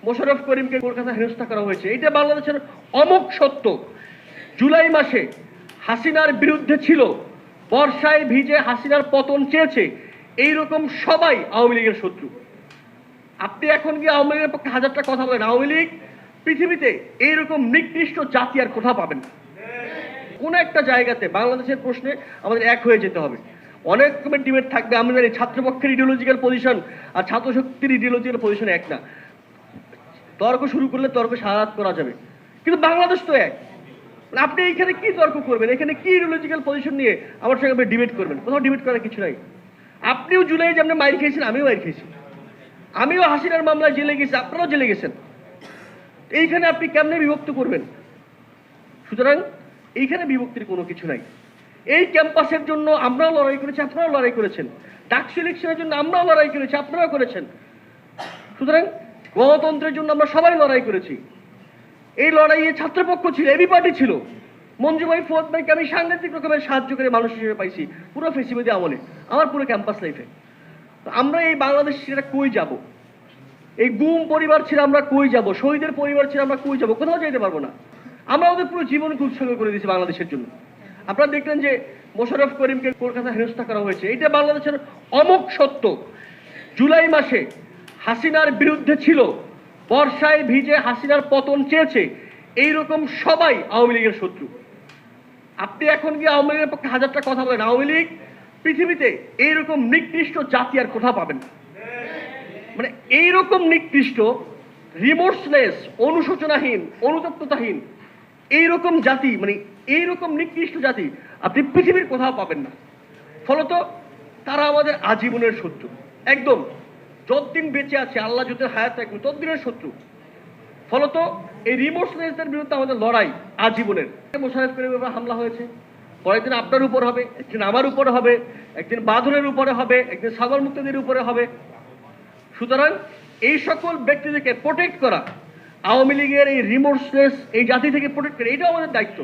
মোশাররফ করিমকে কলকাতায় হেনস্থা করা হয়েছে, এটা বাংলাদেশের অমোঘ সত্য। জুলাই মাসে হাসিনার বিরুদ্ধে ছিল, বর্ষায় ভিজে হাসিনার পতন চেয়েছে, এইরকম সবাই আওয়ামী লীগের শত্রু। আপনি এখন গিয়ে আওয়ামী লীগের পক্ষে হাজারটা কথা বলেন, আওয়ামী লীগ পৃথিবীতে এইরকম নিকৃষ্ট জাতি আর কোথাও পাবেন না। কোন একটা জায়গাতে বাংলাদেশের প্রশ্নে আমাদের এক হয়ে যেতে হবে। অনেক রকমের ডিবেট থাকবে, আমরা জানি ছাত্রপক্ষের ইডিওলজিক্যাল পজিশন আর ছাত্র শক্তির ইডিওলজিক্যাল পজিশন এক না। তর্ক শুরু করলে তর্ক সারা রাত করা যাবে, কিন্তু বাংলাদেশ তো এক। আপনি এইখানে কি তর্ক করবেন, এখানে কি ইডিওলজিক্যাল পজিশন নিয়ে আমার সঙ্গে আপনি ডিবেট করবেন? কোথাও ডিবেট করার কিছু নাই। আপনিও জুলাই যেমন মাইর খেয়েছেন, আমিও মাইর খেয়েছি, আমিও হাসিনার মামলায় জেলে গেছি, আপনারাও জেলে গেছেন। এইখানে আপনি কেমনে বিভক্ত করবেন? সুতরাং এইখানে বিভক্তির কোনো কিছু নাই। এই ক্যাম্পাসের জন্য আমরাও লড়াই করেছি, আপনারাও লড়াই করেছেন। ডাকসু ইলেকশনের জন্য আমরাও লড়াই করেছি, আপনারাও করেছেন। সুতরাং গণতন্ত্রের জন্য আমরা সবাই লড়াই করেছি। এই লড়াইয়ে ছাত্রপক্ষ ছিল, এবি পার্টি ছিল। মঞ্জু ভাই, ফুয়াদ ভাইকে আমি সাংঘাতিক রকমের সাহায্য করে মানুষ হিসেবে পাইছি পুরো ফেসিবাদী আমলে, আমার পুরো ক্যাম্পাস লাইফে। আমরা এই বাংলাদেশ ছেড়ে কই যাব? এই গুম পরিবার ছেড়ে আমরা কই যাব? শহীদের পরিবার ছেড়ে আমরা কই যাব? কোথাও যেতে পারবো না। আমরা আমাদের পুরো জীবনকে উৎসর্গ করে দিয়েছি বাংলাদেশের জন্য। আপনারা দেখলেন যে মোশাররফ করিমকে কলকাতায় হেনস্থা করা হয়েছে, এটা বাংলাদেশের অমোঘ সত্য। জুলাই মাসে হাসিনার বিরুদ্ধে ছিল, বর্ষায় ভিজে হাসিনার পতন চেয়েছে, এইরকম সবাই আওয়ামী লীগের শত্রু। আপনি এখন গিয়ে আওয়ামী লীগের পক্ষে হাজারটা কথা বলেন, আওয়ামী লীগ পৃথিবীতে এইরকম নিকৃষ্ট জাতি আর কোথাও পাবেন না। মানে এইরকম নিকৃষ্ট, রিমোর্সলেস, অনুশোচনাহীন, অনুতপ্ততাহীন এইরকম জাতি, মানে এইরকম নিকৃষ্ট জাতি আপনি পৃথিবীর কোথাও পাবেন না। ফলত তারা আমাদের আজীবনের শত্রু, একদম যতদিন বেঁচে আছে, আল্লাহ যদি হায়াত রাখবেন ততদিনের শত্রু। ফলত এই রিমোর্সলেসদের বিরুদ্ধে আমাদের লড়াই আজীবনের। মোশাররফ করিমের উপর হামলা হয়েছে, পরের দিন আপনার উপর হবে, একদিন আমার উপরে হবে, একদিন বাদলের উপরে হবে, একদিন সাগর মুক্তিদের উপরে হবে। সুতরাং এই সকল ব্যক্তিদেরকে প্রোটেক্ট করা, আওয়ামী লীগের এই রিমোর্সলেস এই জাতি থেকে প্রোটেক্ট করা, এটাও আমাদের দায়িত্ব।